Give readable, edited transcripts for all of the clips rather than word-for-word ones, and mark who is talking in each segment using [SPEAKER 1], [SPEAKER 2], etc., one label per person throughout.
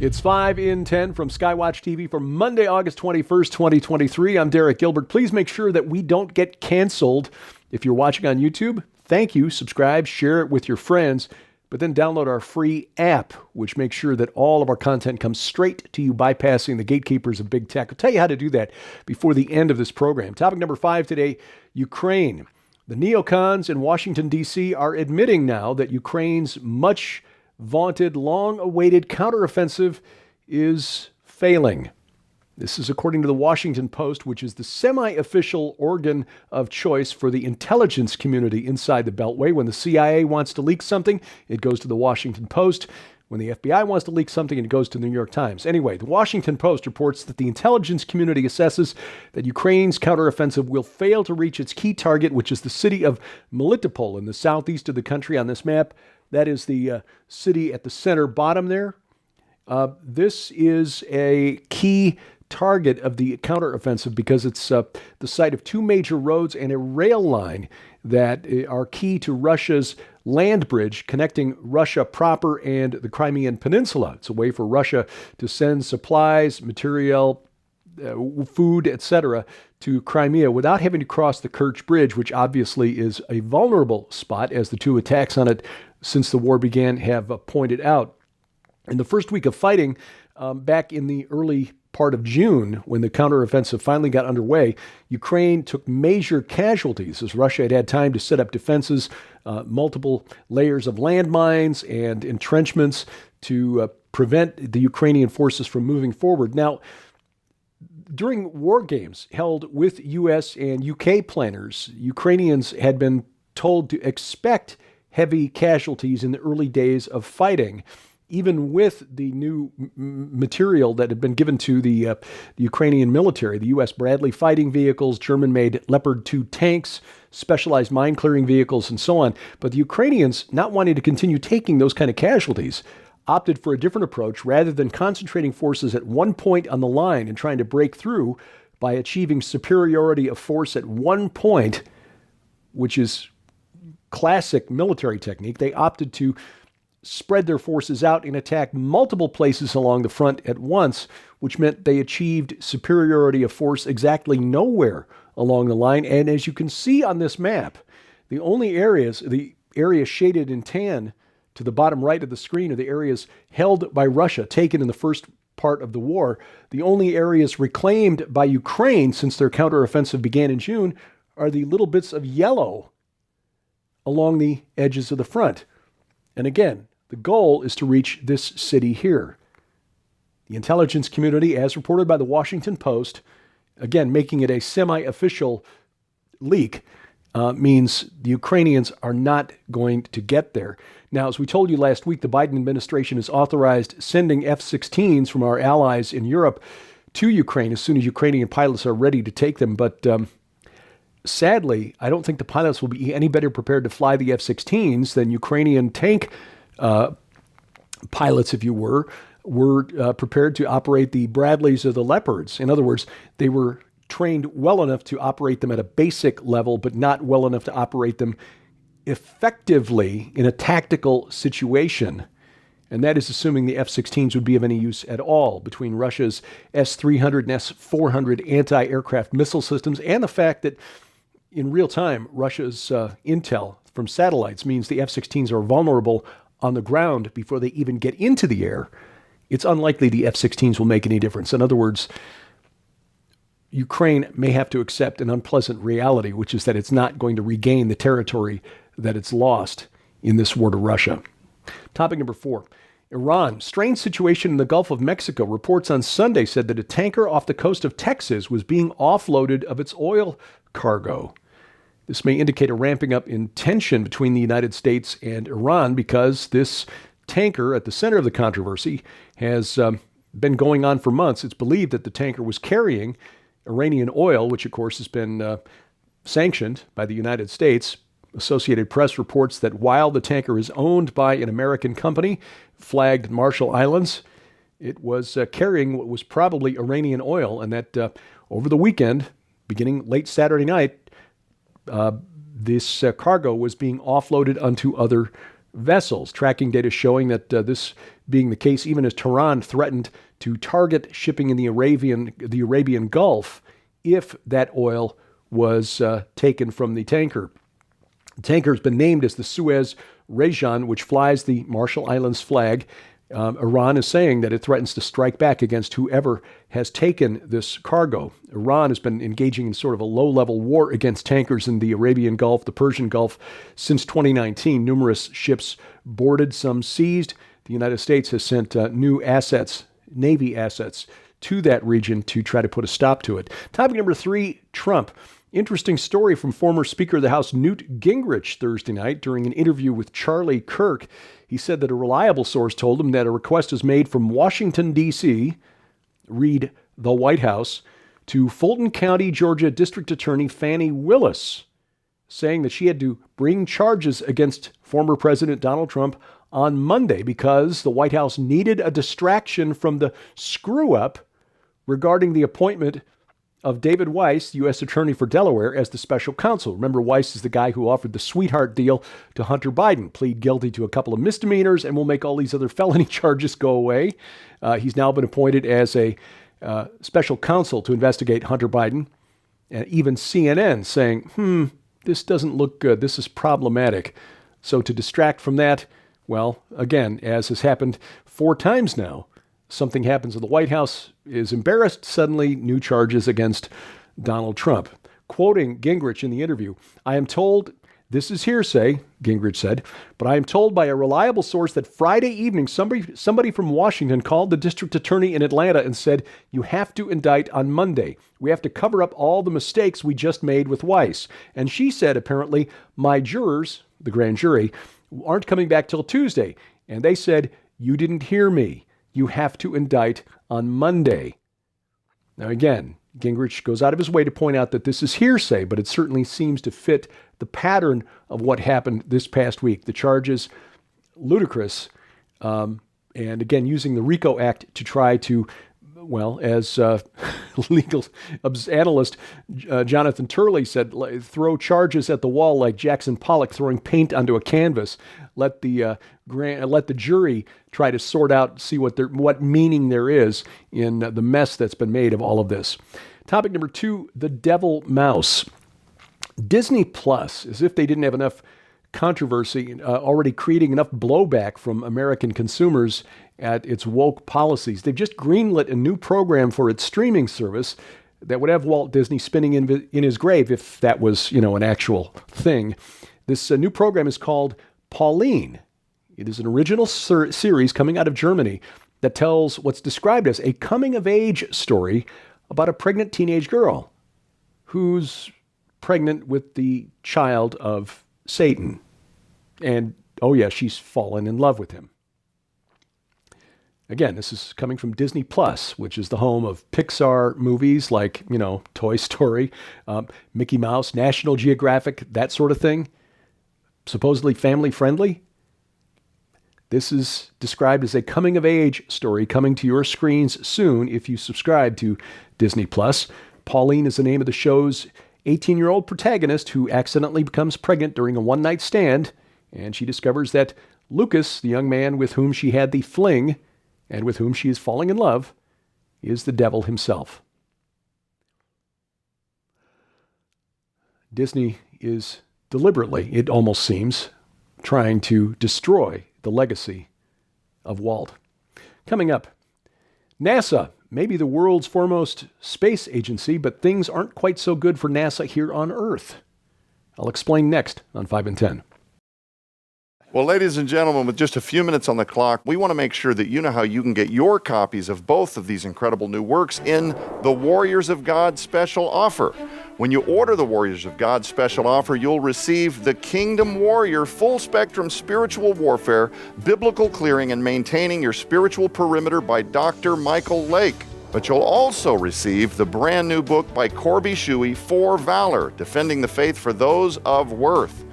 [SPEAKER 1] It's 5 in 10 from Skywatch TV for Monday, August 21st, 2023. I'm Derek Gilbert. Please make sure that we don't get canceled. If you're watching on YouTube, thank you. Subscribe, share it with your friends, but then download our free app, which makes sure that all of our content comes straight to you, bypassing the gatekeepers of big tech. I'll tell you how to do that before the end of this program. Topic number 5 today, Ukraine. The neocons in Washington, D.C. are admitting now that Ukraine's much vaunted, long-awaited counteroffensive is failing. This is according to the Washington Post, which is the semi-official organ of choice for the intelligence community inside the Beltway. When the CIA wants to leak something, it goes to the Washington Post. When the FBI wants to leak something, it goes to the New York Times. Anyway, the Washington Post reports that the intelligence community assesses that Ukraine's counteroffensive will fail to reach its key target, which is the city of Melitopol in the southeast of the country on this map. That is the city at the center bottom there. This is a key target of the counteroffensive because it's the site of two major roads and a rail line that are key to Russia's land bridge connecting Russia proper and the Crimean Peninsula. It's a way for Russia to send supplies, material, food, etc., to Crimea without having to cross the Kerch Bridge, which obviously is a vulnerable spot, as the two attacks on it since the war began have pointed out. In the first week of fighting, back in the early part of June, when the counteroffensive finally got underway, Ukraine took major casualties as Russia had had time to set up defenses, multiple layers of landmines and entrenchments to prevent the Ukrainian forces from moving forward. Now, during war games held with US and UK planners, Ukrainians had been told to expect heavy casualties in the early days of fighting, even with the new material that had been given to the Ukrainian military, the U.S. Bradley fighting vehicles, German-made Leopard 2 tanks, specialized mine-clearing vehicles, and so on. But the Ukrainians, not wanting to continue taking those kind of casualties, opted for a different approach rather than concentrating forces at one point on the line and trying to break through by achieving superiority of force at one point, which is classic military technique. They opted to spread their forces out and attack multiple places along the front at once, which meant they achieved superiority of force exactly nowhere along the line. And as you can see on this map, the only areas, the area shaded in tan to the bottom right of the screen, are the areas held by Russia, taken in the first part of the war. The only areas reclaimed by Ukraine since their counteroffensive began in June are the little bits of yellow along the edges of the front. And again, the goal is to reach this city here. The intelligence community, as reported by the Washington Post, again, making it a semi-official leak, means the Ukrainians are not going to get there. Now, as we told you last week, the Biden administration has authorized sending F-16s from our allies in Europe to Ukraine as soon as Ukrainian pilots are ready to take them. But sadly, I don't think the pilots will be any better prepared to fly the F-16s than Ukrainian tank pilots, if you were prepared to operate the Bradleys or the Leopards. In other words, they were trained well enough to operate them at a basic level, but not well enough to operate them effectively in a tactical situation. And that is assuming the F-16s would be of any use at all between Russia's S-300 and S-400 anti-aircraft missile systems and the fact that in real time, Russia's intel from satellites means the F-16s are vulnerable on the ground before they even get into the air. It's unlikely the F-16s will make any difference. In other words, Ukraine may have to accept an unpleasant reality, which is that it's not going to regain the territory that it's lost in this war to Russia. Topic number 4. Iran. Strained situation in the Gulf of Mexico. Reports on Sunday said that a tanker off the coast of Texas was being offloaded of its oil cargo. This may indicate a ramping up in tension between the United States and Iran because this tanker at the center of the controversy has been going on for months. It's believed that the tanker was carrying Iranian oil, which of course has been sanctioned by the United States. Associated Press reports that while the tanker is owned by an American company flagged Marshall Islands, it was carrying what was probably Iranian oil, and that over the weekend, beginning late Saturday night, this cargo was being offloaded onto other vessels. Tracking data showing that this being the case even as Tehran threatened to target shipping in the Arabian Gulf if that oil was taken from the tanker. The tanker has been named as the Suez Rajan, which flies the Marshall Islands flag. Iran is saying that it threatens to strike back against whoever has taken this cargo. Iran has been engaging in sort of a low-level war against tankers in the Arabian Gulf, the Persian Gulf, since 2019. Numerous ships boarded, some seized. The United States has sent new assets, Navy assets, to that region to try to put a stop to it. Topic number 3, Trump. Interesting story from former Speaker of the House Newt Gingrich Thursday night during an interview with Charlie Kirk. He said that a reliable source told him that a request was made from Washington, D.C., read the White House, to Fulton County, Georgia District Attorney Fani Willis, saying that she had to bring charges against former President Donald Trump on Monday because the White House needed a distraction from the screw-up regarding the appointment of David Weiss, U.S. Attorney for Delaware, as the special counsel. Remember, Weiss is the guy who offered the sweetheart deal to Hunter Biden, plead guilty to a couple of misdemeanors, and will make all these other felony charges go away. He's now been appointed as a special counsel to investigate Hunter Biden. And even CNN saying, this doesn't look good. This is problematic. So to distract from that, well, again, as has happened 4 times now, something happens at the White House, is embarrassed, suddenly new charges against Donald Trump. Quoting Gingrich in the interview, I am told, this is hearsay, Gingrich said, but I am told by a reliable source that Friday evening somebody from Washington called the district attorney in Atlanta and said, you have to indict on Monday. We have to cover up all the mistakes we just made with Weiss. And she said, apparently, my jurors, the grand jury, aren't coming back till Tuesday. And they said, you didn't hear me. You have to indict on Monday. Now, again, Gingrich goes out of his way to point out that this is hearsay, but it certainly seems to fit the pattern of what happened this past week. The charges, ludicrous, and again, using the RICO Act to try to, well, as legal analyst Jonathan Turley said, throw charges at the wall like Jackson Pollock throwing paint onto a canvas. Let the jury try to sort out, see what meaning there is in the mess that's been made of all of this. Topic number 2, the devil mouse. Disney Plus, as if they didn't have enough controversy, already creating enough blowback from American consumers at its woke policies. They've just greenlit a new program for its streaming service that would have Walt Disney spinning in his grave if that was, an actual thing. This new program is called Pauline. It is an original series coming out of Germany that tells what's described as a coming-of-age story about a pregnant teenage girl who's pregnant with the child of Satan. And, oh yeah, she's fallen in love with him. Again, this is coming from Disney Plus, which is the home of Pixar movies like, Toy Story, Mickey Mouse, National Geographic, that sort of thing. Supposedly family-friendly. This is described as a coming-of-age story coming to your screens soon if you subscribe to Disney Plus. Pauline is the name of the show's 18-year-old protagonist who accidentally becomes pregnant during a one-night stand, and she discovers that Lucas, the young man with whom she had the fling and with whom she is falling in love, is the devil himself. Disney is deliberately, it almost seems, trying to destroy the legacy of Walt. Coming up, NASA, maybe the world's foremost space agency, but things aren't quite so good for NASA here on Earth. I'll explain next on 5 and 10.
[SPEAKER 2] Well, ladies and gentlemen, with just a few minutes on the clock, we want to make sure that you know how you can get your copies of both of these incredible new works in the Warriors of God special offer. When you order the Warriors of God special offer, you'll receive the Kingdom Warrior Full Spectrum Spiritual Warfare, Biblical Clearing and Maintaining Your Spiritual Perimeter by Dr. Michael Lake. But you'll also receive the brand new book by Corby Shuey, For Valor, Defending the Faith for Those of Worth.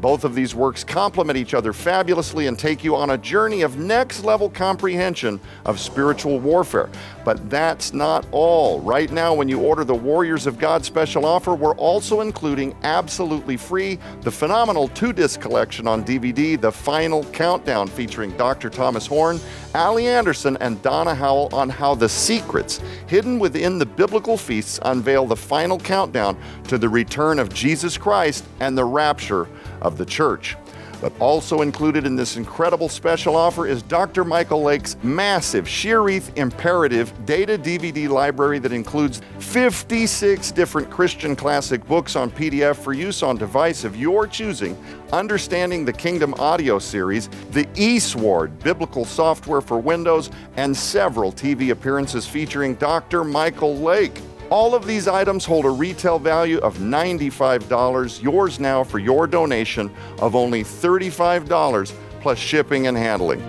[SPEAKER 2] Both of these works complement each other fabulously and take you on a journey of next-level comprehension of spiritual warfare. But that's not all. Right now, when you order the Warriors of God special offer, we're also including absolutely free the phenomenal 2-disc collection on DVD, The Final Countdown, featuring Dr. Thomas Horn, Allie Anderson, and Donna Howell on how the secrets hidden within the biblical feasts unveil the final countdown to the return of Jesus Christ and the rapture of the church. But also included in this incredible special offer is Dr. Michael Lake's massive Sheer-Wreath Imperative data DVD library that includes 56 different Christian classic books on PDF for use on device of your choosing, Understanding the Kingdom audio series, the eSword biblical software for Windows, and several TV appearances featuring Dr. Michael Lake. All of these items hold a retail value of $95, yours now for your donation of only $35 plus shipping and handling.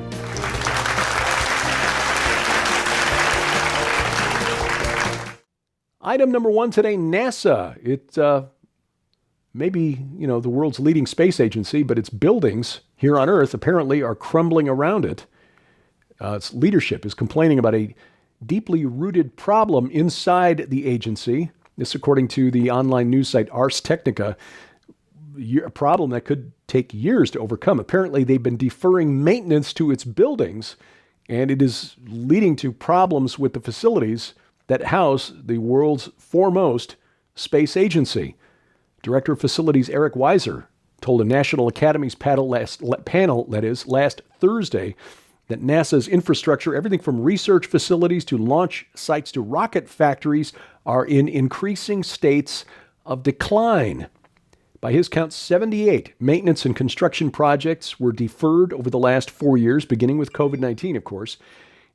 [SPEAKER 1] Item number one today, NASA. It may be, the world's leading space agency, but its buildings here on Earth apparently are crumbling around it. Its leadership is complaining about a deeply rooted problem inside the agency. This, according to the online news site Ars Technica, a problem that could take years to overcome. Apparently, they've been deferring maintenance to its buildings, and it is leading to problems with the facilities that house the world's foremost space agency. Director of Facilities Eric Weiser told a National Academies panel last Thursday that NASA's infrastructure, everything from research facilities to launch sites to rocket factories, are in increasing states of decline. By his count, 78 maintenance and construction projects were deferred over the last 4 years, beginning with COVID-19, of course.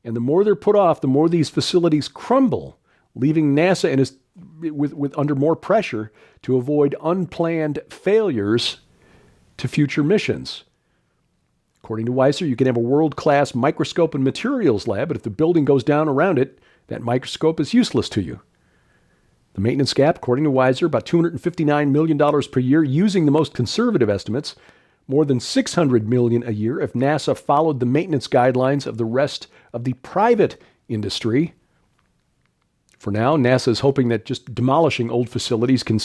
[SPEAKER 1] And the more they're put off, the more these facilities crumble, leaving NASA under more pressure to avoid unplanned failures to future missions. According to Weiser, you can have a world-class microscope and materials lab, but if the building goes down around it, that microscope is useless to you. The maintenance gap, according to Weiser, about $259 million per year, using the most conservative estimates, more than $600 million a year if NASA followed the maintenance guidelines of the rest of the private industry. For now, NASA is hoping that just demolishing old facilities can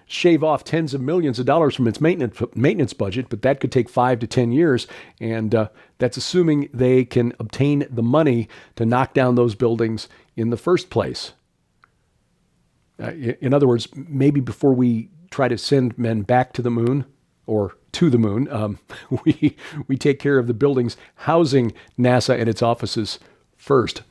[SPEAKER 1] shave off tens of millions of dollars from its maintenance budget, but that could take 5 to 10 years, and that's assuming they can obtain the money to knock down those buildings in the first place. In other words, maybe before we try to send men back to the moon or to the moon, we take care of the buildings housing NASA and its offices first.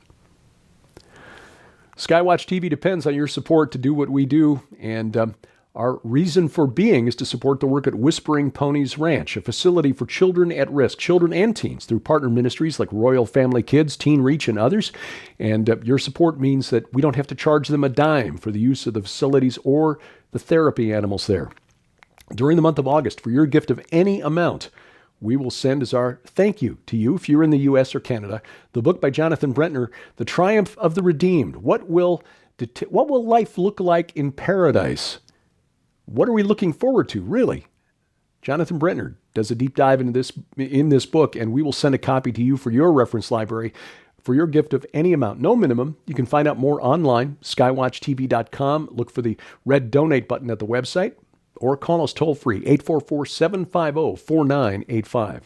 [SPEAKER 1] Skywatch TV depends on your support to do what we do, and our reason for being is to support the work at Whispering Ponies Ranch, a facility for children at risk, children and teens, through partner ministries like Royal Family Kids, Teen Reach, and others. And your support means that we don't have to charge them a dime for the use of the facilities or the therapy animals there. During the month of August, for your gift of any amount, we will send as our thank you to you, if you're in the U.S. or Canada, the book by Jonathan Brentner, The Triumph of the Redeemed. What will life look like in paradise? What are we looking forward to, really? Jonathan Brentner does a deep dive into in this book, and we will send a copy to you for your reference library for your gift of any amount, no minimum. You can find out more online, skywatchtv.com. Look for the red donate button at the website, or call us toll-free, 844-750-4985.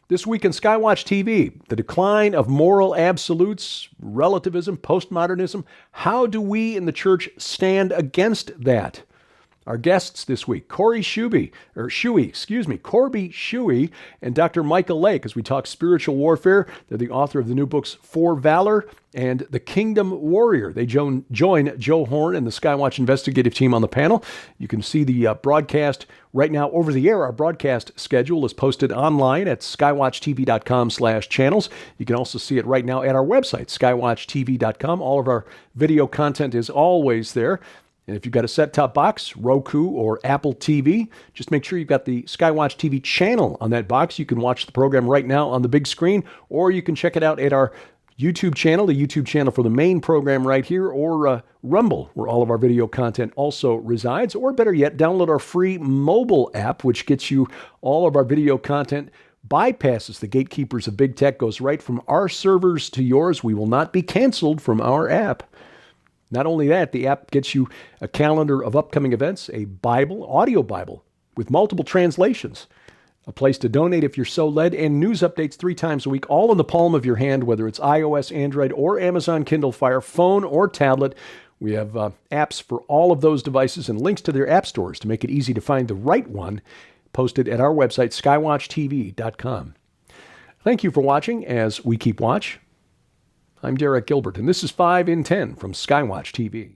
[SPEAKER 1] This week in Skywatch TV, the decline of moral absolutes, relativism, postmodernism. How do we in the church stand against that? Our guests this week, Corby Shuey, and Dr. Michael Lake, as we talk spiritual warfare. They're the author of the new books For Valor and The Kingdom Warrior. They join Joe Horn and the Skywatch investigative team on the panel. You can see the broadcast right now over the air. Our broadcast schedule is posted online at skywatchtv.com/channels. You can also see it right now at our website, skywatchtv.com. All of our video content is always there. And if you've got a set-top box, Roku or Apple TV, just make sure you've got the Skywatch TV channel on that box. You can watch the program right now on the big screen, or you can check it out at our YouTube channel, the YouTube channel for the main program right here, or Rumble, where all of our video content also resides, or better yet, download our free mobile app, which gets you all of our video content, bypasses the gatekeepers of big tech, goes right from our servers to yours. We will not be canceled from our app. Not only that, the app gets you a calendar of upcoming events, a Bible, audio Bible, with multiple translations, a place to donate if you're so led, and news updates 3 times a week, all in the palm of your hand, whether it's iOS, Android, or Amazon Kindle Fire, phone or tablet. We have apps for all of those devices and links to their app stores to make it easy to find the right one, posted at our website, skywatchtv.com. Thank you for watching as we keep watch. I'm Derek Gilbert, and this is 5 in 10 from Skywatch TV.